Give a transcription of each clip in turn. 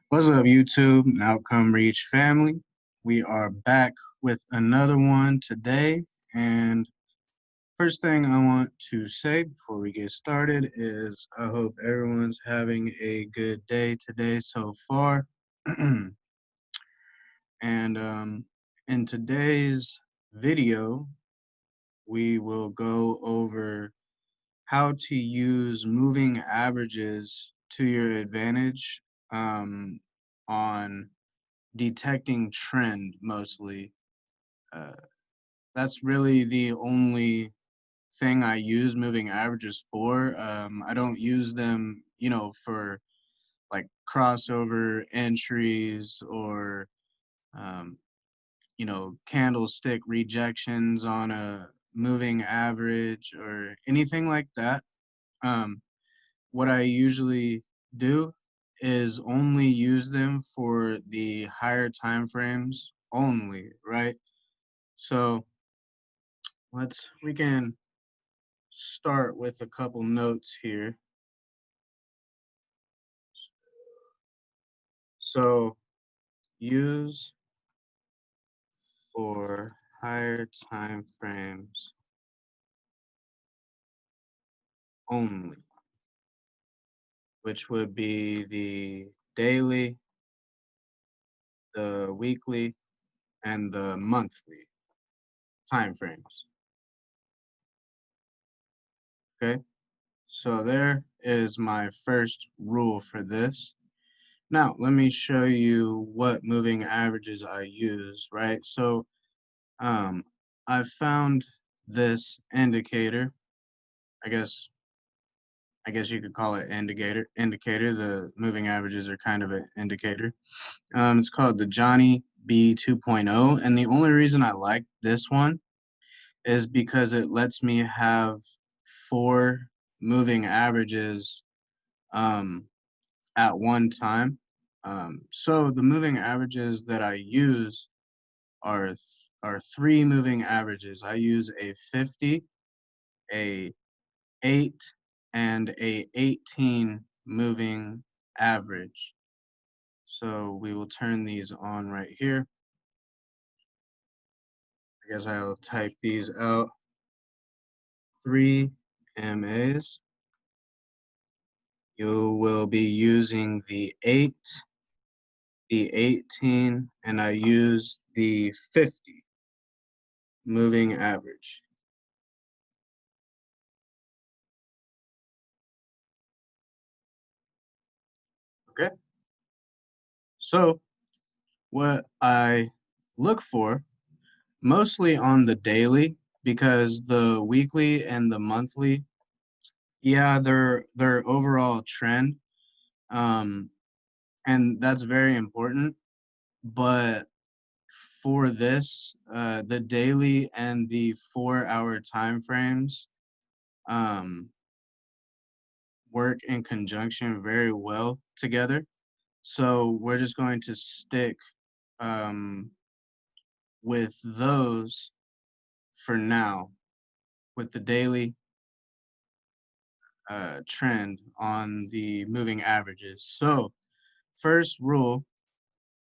What's up, YouTube and Outcome Reach family? We are back with another one today. And first thing I want to say before we get started is I hope everyone's having a good day today so far. And in today's video, we will go over how to use moving averages to your advantage on detecting trend mostly. Uh, that's really the only thing I use moving averages for. I don't use them, for like crossover entries or, um, candlestick rejections on a moving average or anything like that. Um, what I usually do is only use them for the higher time frames only, right? So we can start with a couple notes here. So use for higher time frames only, which would be the daily, the weekly, and the monthly time frames. Okay, so there is my first rule for this. Now, let me show you what moving averages I use, right? So um, I found this indicator. I guess I guess you could call it indicator. The moving averages are kind of an indicator. It's called the Johnny B 2.0, and the only reason I like this one is because it lets me have four moving averages um, at one time. So the moving averages that I use are three moving averages. I use a 50, a 8, and a 18 moving average. So we will turn these on right here. I guess I'll type these out. 3 MAs. You will be using the 8, the 18, and I use the 50 moving average. Okay, so what I look for mostly on the daily, because the weekly and the monthly, yeah, they're overall trend, um, and that's very important. But for this, the daily and the 4-hour time frames um, work in conjunction very well together. So we're just going to stick um, with those for now, with the daily trend on the moving averages. So first rule,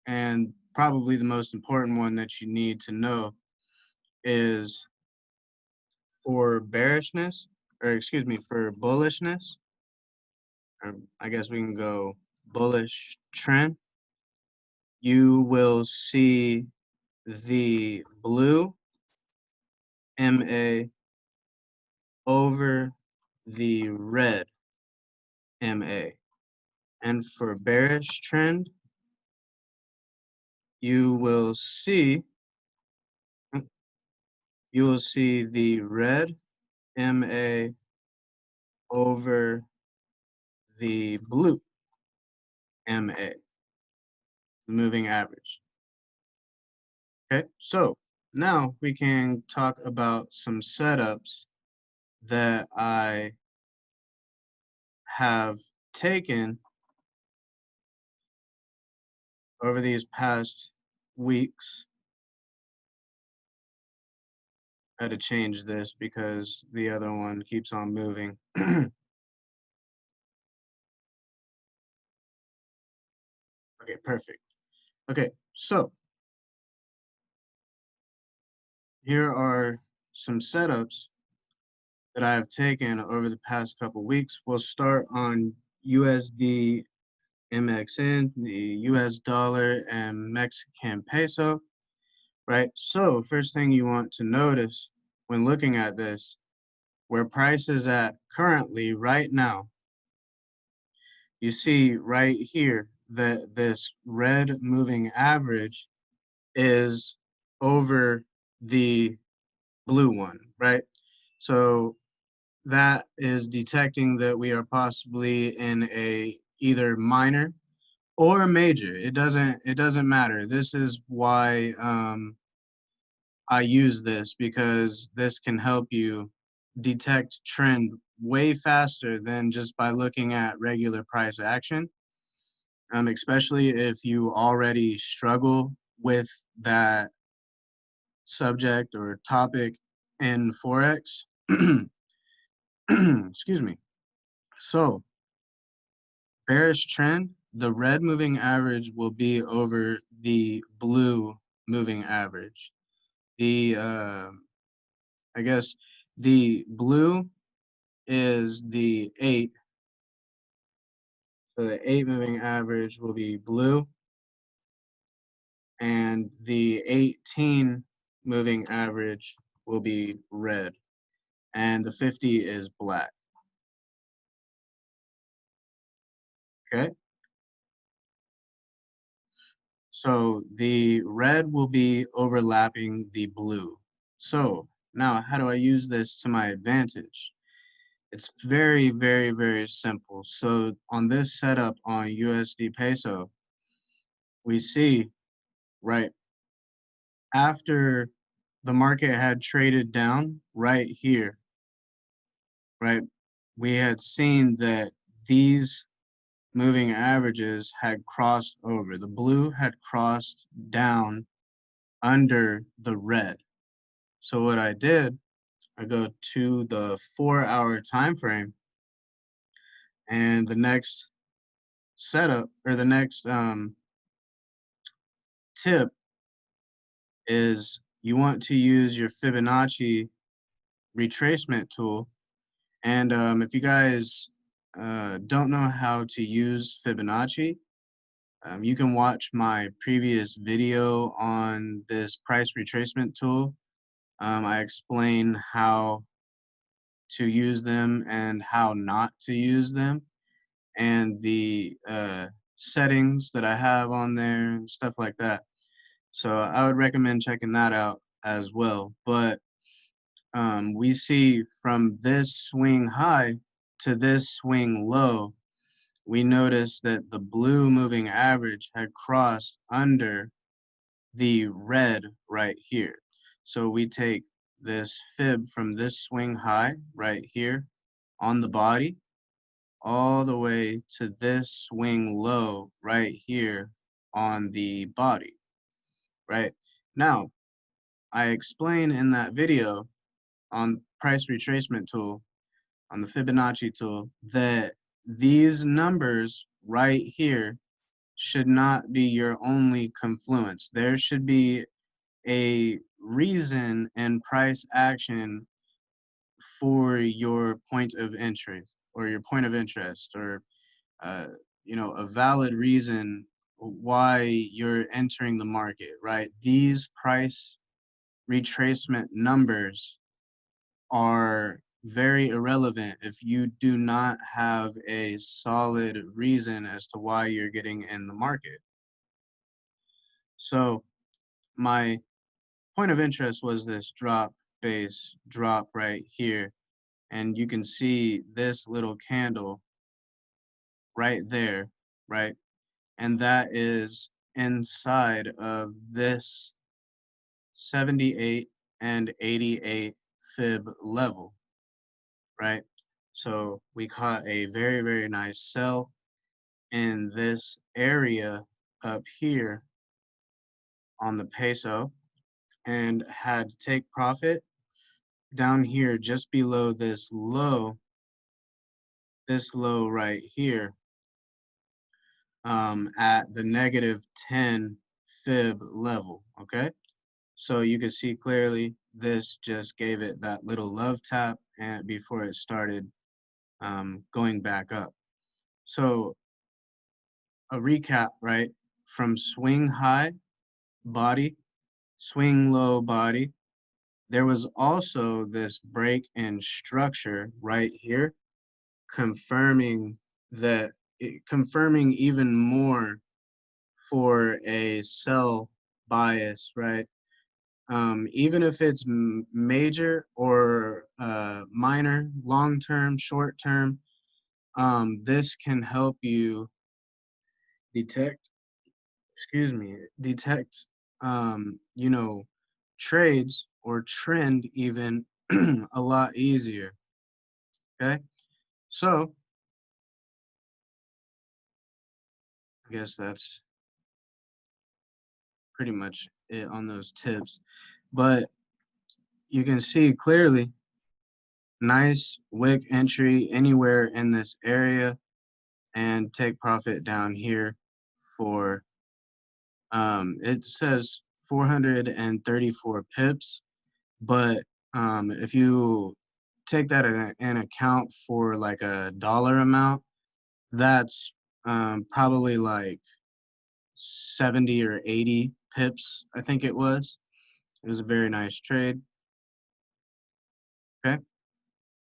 and probably the most important one that you need to know, is for bearishness, or excuse me, for bullishness, or I guess we can go bullish trend, you will see the blue MA over the red MA. And for bearish trend, you will see the red MA over the blue MA, the moving average. Okay, so now we can talk about some setups that I have taken over these past weeks. I had to change this because the other one keeps on moving. Okay, perfect. Okay, so here are some setups that I have taken over the past couple weeks. We'll start on USD MXN, the US dollar, and Mexican peso, right? So first thing you want to notice when looking at this, where price is at currently right now, you see right here that this red moving average is over the blue one, right? So that is detecting that we are possibly in a either minor or major. It doesn't matter. This is why I use this, because this can help you detect trend way faster than just by looking at regular price action. Especially if you already struggle with that subject or topic in forex. Excuse me. So bearish trend, the red moving average will be over the blue moving average. The I guess the blue is the 8, so the 8 moving average will be blue, and the 18 moving average will be red, and the 50 is black. Okay, so the red will be overlapping the blue. So now how do I use this to my advantage? It's very, very, very simple. So on this setup on USD peso, we see right after the market had traded down right here, right, we had seen that these moving averages had crossed over. The blue had crossed down under the red. So what I did, I go to the 4-hour time frame, and the next setup, or the next tip, is you want to use your Fibonacci retracement tool. And if you guys don't know how to use Fibonacci, you can watch my previous video on this price retracement tool. I explain how to use them and how not to use them, and the settings that I have on there and stuff like that. So I would recommend checking that out as well. But we see from this swing high to this swing low, we notice that the blue moving average had crossed under the red right here. So we take this fib from this swing high right here on the body all the way to this swing low right here on the body, right? Now, I explain in that video on price retracement tool, on the Fibonacci tool, that these numbers right here should not be your only confluence. There should be a reason and price action for your point of interest, or your point of interest, or uh, a valid reason why you're entering the market, right? These price retracement numbers are very irrelevant if you do not have a solid reason as to why you're getting in the market. So my point of interest was this drop base drop right here, and you can see this little candle right there, right? And that is inside of this 78 and 88 fib level, right? So we caught a very, very nice sell in this area up here on the peso, and had to take profit down here just below this low right here, at the -10 fib level, okay? So you can see clearly this just gave it that little love tap and before it started going back up. So a recap, right? From swing high, body, swing low, body. There was also this break in structure right here, confirming that, confirming even more for a sell bias, right? Even if it's major or minor, long term, short term, this can help you detect, excuse me, detect, you know, trades or trend even a lot easier. Okay, so I guess that's pretty much it on those tips. But you can see clearly, nice wick entry anywhere in this area and take profit down here for, it says 434 pips, but if you take that in account for like a dollar amount, that's probably like 70 or 80 pips, I think it was. It was a very nice trade. Okay,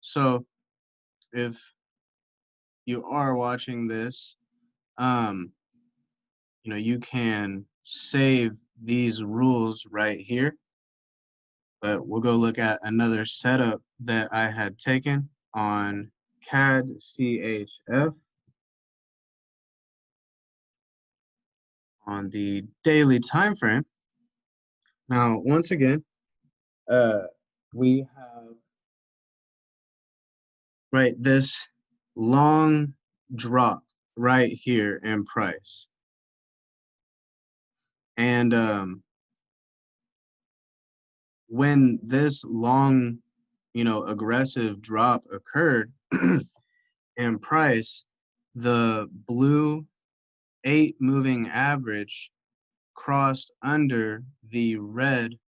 so if you are watching this, um, you can save these rules right here, but we'll go look at another setup that I had taken on CADCHF on the daily time frame. Now, once again, uh, we have, right, this long drop right here in price. And when this long, aggressive drop occurred in price, the blue 8 moving average crossed under the red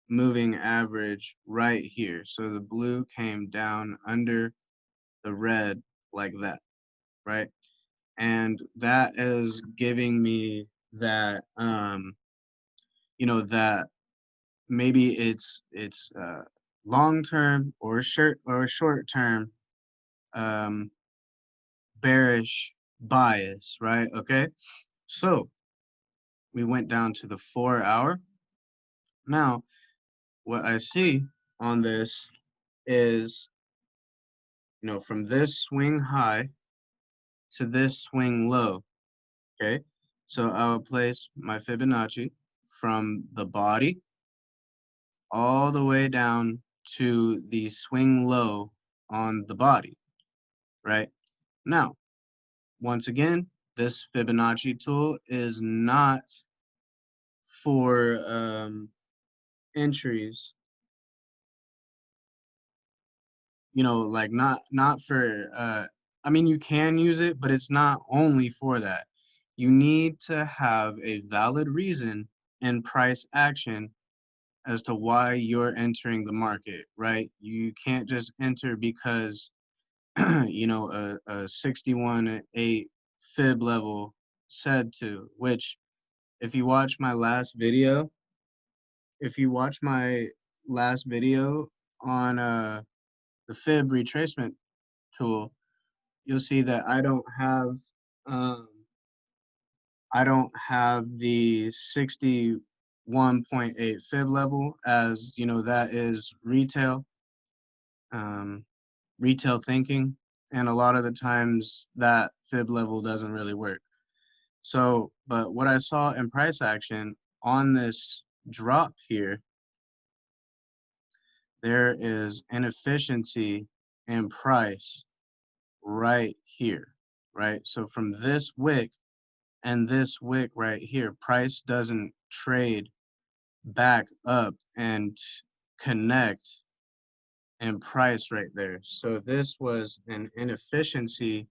moving average right here. So the blue came down under the red like that, right? And that is giving me that, that maybe it's long term or short term um, bearish bias, right? Okay, so we went down to the 4 hour. Now, what I see on this is, from this swing high to this swing low, okay? So I will place my Fibonacci from the body all the way down to the swing low on the body, right? Now, once again, this Fibonacci tool is not for entries, like not for I mean you can use it, but it's not only for that. You need to have a valid reason and price action as to why you're entering the market, right? You can't just enter because a 61.8 fib level said to, which if you watch my last video, if you watch my last video on the fib retracement tool, you'll see that um, I don't have the 61.8 fib level, as that is um, retail thinking, and a lot of the times that fib level doesn't really work. So, but what I saw in price action on this drop here, there is inefficiency in price right here, right? So from this wick and this wick right here, price doesn't trade back up and connect in price right there. So this was an inefficiency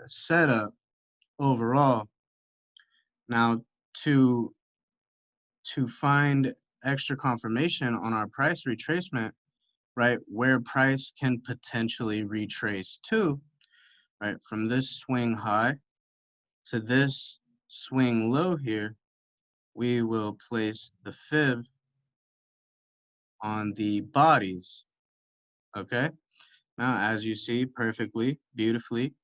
setup overall. Now, to find extra confirmation on our price retracement, right, where price can potentially retrace to, right, from this swing high to this swing low here, we will place the fib on the bodies, okay? Now, as you see perfectly, beautifully,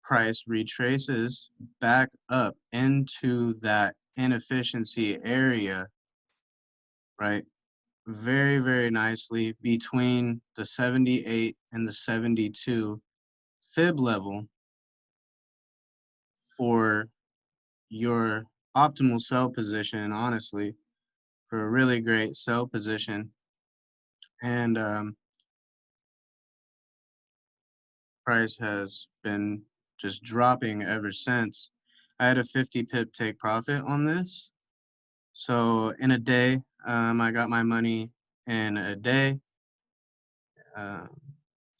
price retraces back up into that inefficiency area, right? Very, very nicely between the 78 and the 72 fib level for your optimal sell position, honestly, for a really great sell position. And price has been just dropping ever since. I had a 50 pip take profit on this. So in a day, I got my money in a day, uh,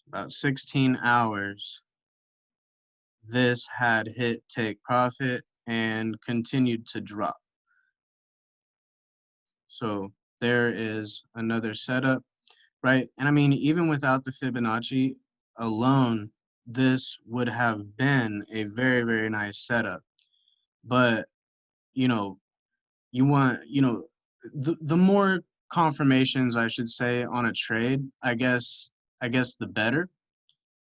about 16 hours. This had hit take profit and continued to drop. So there is another setup, right? And I mean, even without the Fibonacci alone, this would have been a very, very nice setup. But, you know, you want, the more confirmations, I should say, on a trade, I guess the better.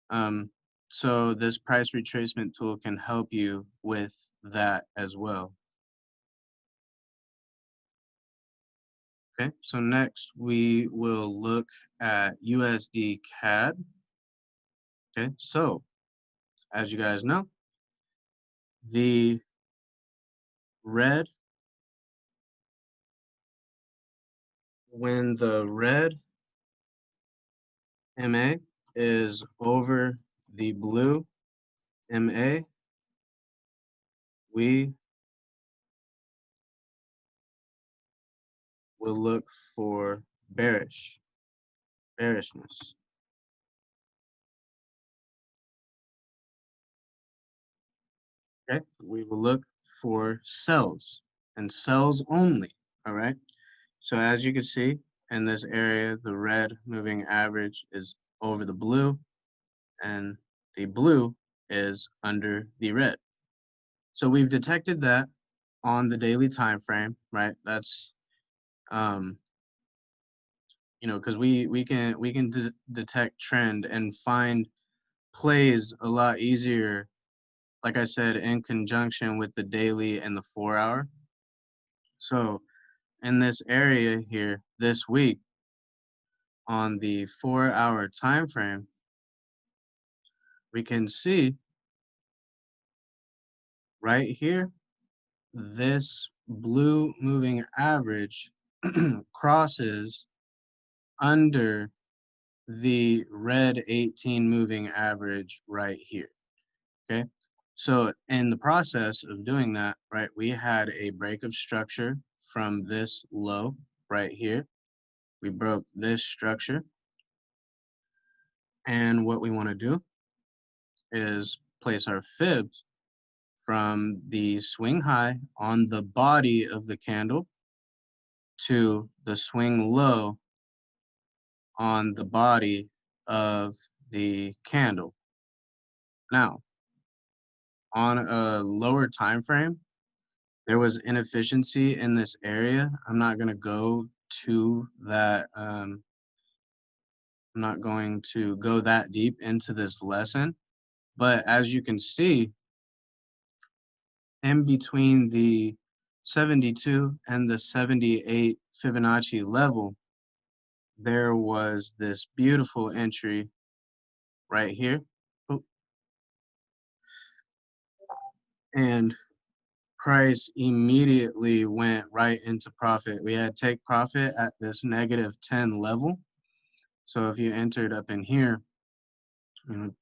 Um, so this price retracement tool can help you with that as well. Okay, so next we will look at USD CAD. Okay, so as you guys know, the red, when the red MA is over the blue MA, we will look for bearishness. Okay, we will look for sells and sells only. All right, so as you can see in this area, the red moving average is over the blue, and the blue is under the red. So we've detected that on the daily time frame, right? That's because we can detect trend and find plays a lot easier, like I said, in conjunction with the daily and the 4 hour. So in this area here this week on the 4 hour time frame, we can see right here this blue moving average crosses under the red 18 moving average right here. Okay, so in the process of doing that, right, we had a break of structure from this low right here. We broke this structure, and what we want to do is place our fibs from the swing high on the body of the candle to the swing low on the body of the candle. Now, on a lower time frame, there was inefficiency in this area. I'm not going to go to that. I'm not going to go that deep into this lesson. But as you can see, in between the 72 and the 78 Fibonacci level, there was this beautiful entry right here. Oh, and price immediately went right into profit. We had take profit at this -10 level. So if you entered up in here, you know,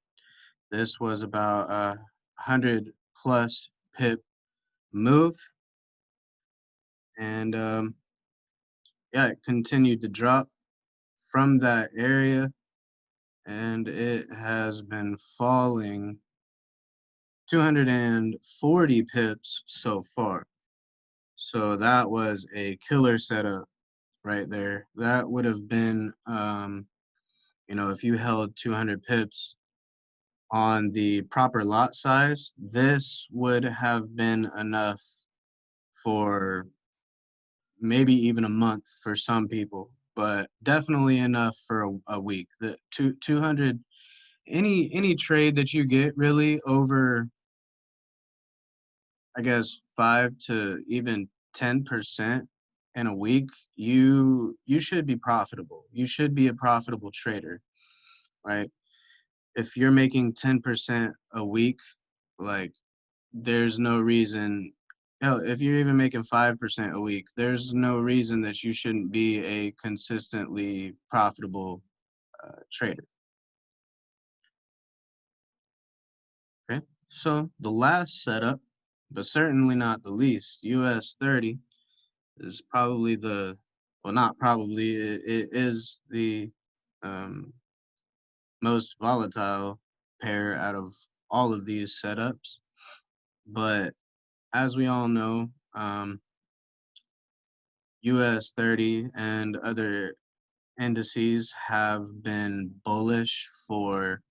this was about a 100+ pip move. And yeah, it continued to drop from that area, and it has been falling 240 pips so far. So that was a killer setup right there. That would have been, if you held 200 pips on the proper lot size, this would have been enough for maybe even a month for some people, but definitely enough for a week. The 200, any trade that you get really over, I guess, 5 to even 10% in a week, you should be profitable. You should be a profitable trader, right? If you're making 10% a week, like, there's no reason. Hell, if you're even making 5% a week, there's no reason that you shouldn't be a consistently profitable trader. Okay, so the last setup, but certainly not the least, US 30 is probably well, not probably, it is the um, most volatile pair out of all of these setups. But as we all know, US 30 and other indices have been bullish for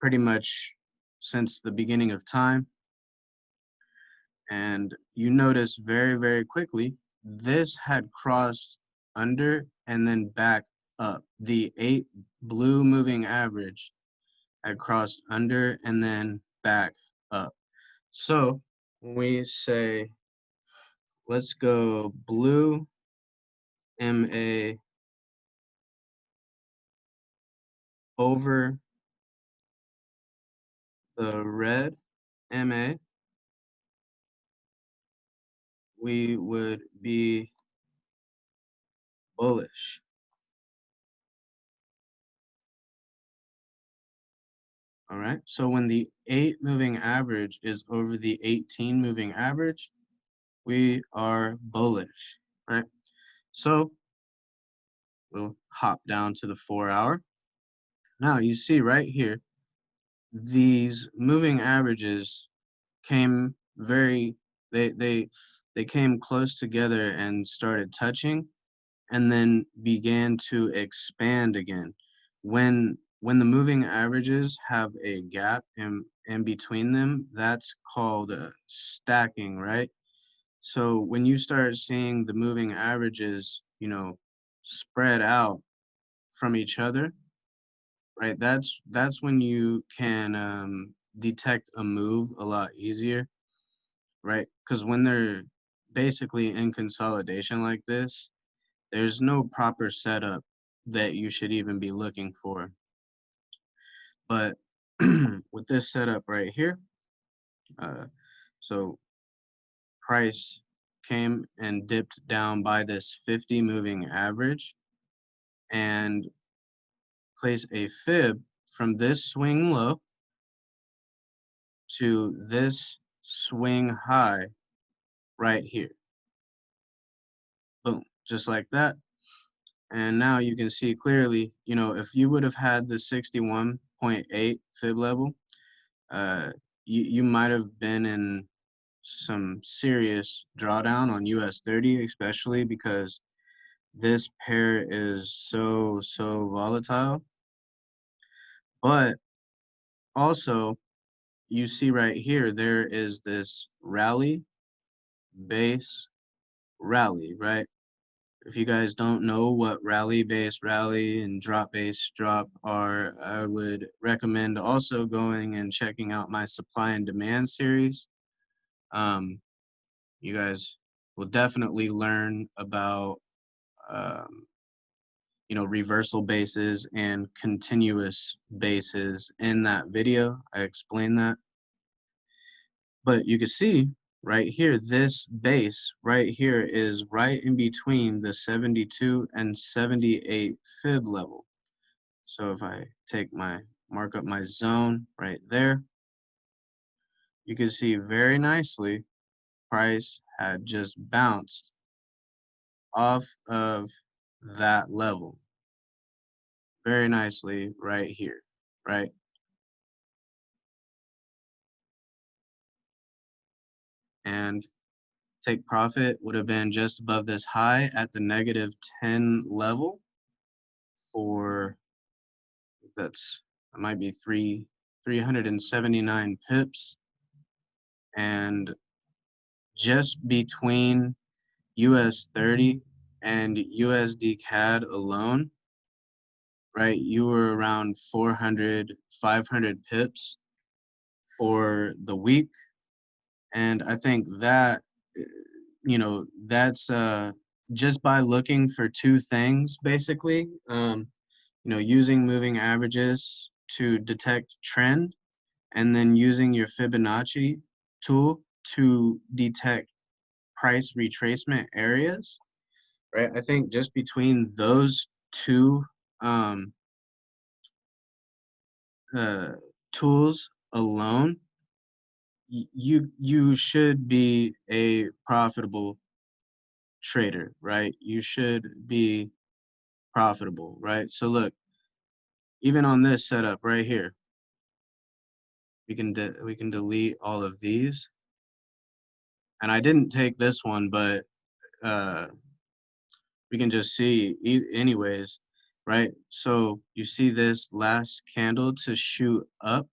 pretty much since the beginning of time. And you notice very, very quickly, this had crossed under and then back up. The 8 blue moving average had crossed under and then back up. So when we say, let's go blue MA over the red MA, we would be bullish. All right. So when the 8 moving average is over the 18 moving average, we are bullish, right? So we'll hop down to the 4-hour. Now you see right here, these moving averages came they came close together and started touching, and then began to expand again. When the moving averages have a gap in between them, that's called stacking, right? So when you start seeing the moving averages, spread out from each other, right? That's when you can detect a move a lot easier, right? Because when they're basically in consolidation like this, there's no proper setup that you should even be looking for. But with this setup right here, uh, so price came and dipped down by this 50 moving average and place a fib from this swing low to this swing high right here. Boom, just like that. And now you can see clearly, if you would have had the 61.8 fib level, you might have been in some serious drawdown on US 30, especially because this pair is so volatile. But also, you see right here, there is this rally, base, rally, right? If you guys don't know what rally base rally and drop base drop are, I would recommend also going and checking out my supply and demand series. You guys will definitely learn about um, reversal bases and continuous bases in that video. I explained that. But you can see right here, this base right here is right in between the 72 and 78 fib level. So if I mark up my zone right there, you can see very nicely price had just bounced off of that level very nicely right here, right? and take profit would have been just above this high at the -10 level for, that might be 379 pips. And just between US 30 and USD CAD alone, right, you were around 400, 500 pips for the week. And I think that, that's just by looking for two things, basically, using moving averages to detect trend, and then using your Fibonacci tool to detect price retracement areas, right? I think just between those two um, uh, tools alone, you should be a profitable trader, right? You should be profitable, right? So look, even on this setup right here, we can delete all of these. And I didn't take this one, but uh, we can just see anyways, right? So you see this last candle to shoot up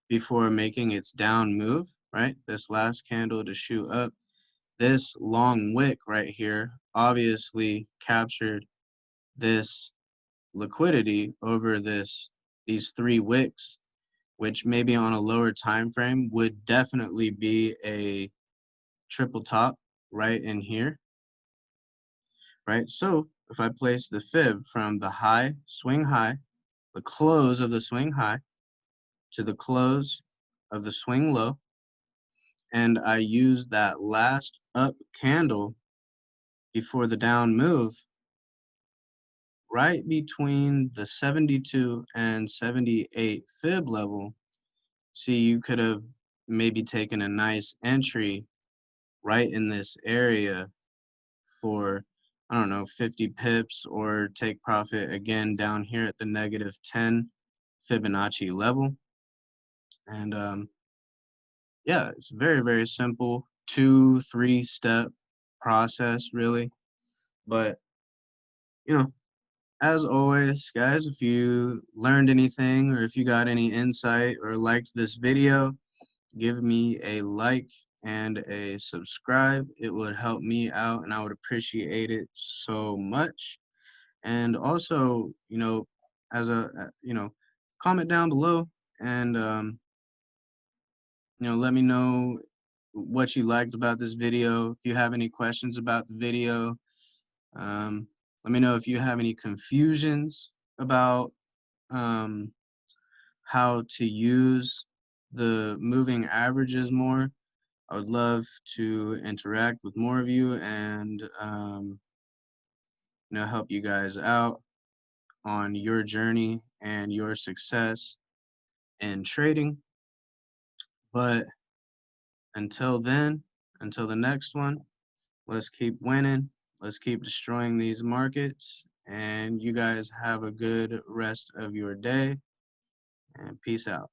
before making its down move, right? This last candle to shoot up. This long wick right here obviously captured this liquidity over these three wicks, which maybe on a lower time frame would definitely be a triple top right in here, right? So if I place the fib from the high, swing high, the close of the swing high to the close of the swing low, and I use that last up candle before the down move, right between the 72 and 78 fib level, see, you could have maybe taken a nice entry right in this area for, I don't know, 50 pips, or take profit again down here at the -10 Fibonacci level. And yeah, it's very, very simple, 2-3 step process, really. But, as always, guys, if you learned anything, or if you got any insight or liked this video, give me a like and a subscribe. It would help me out and I would appreciate it so much. And also, as comment down below, and let me know what you liked about this video. If you have any questions about the video, let me know if you have any confusions about how to use the moving averages more. I would love to interact with more of you and help you guys out on your journey and your success in trading. But until then, until the next one, let's keep winning. Let's keep destroying these markets. And you guys have a good rest of your day. And peace out.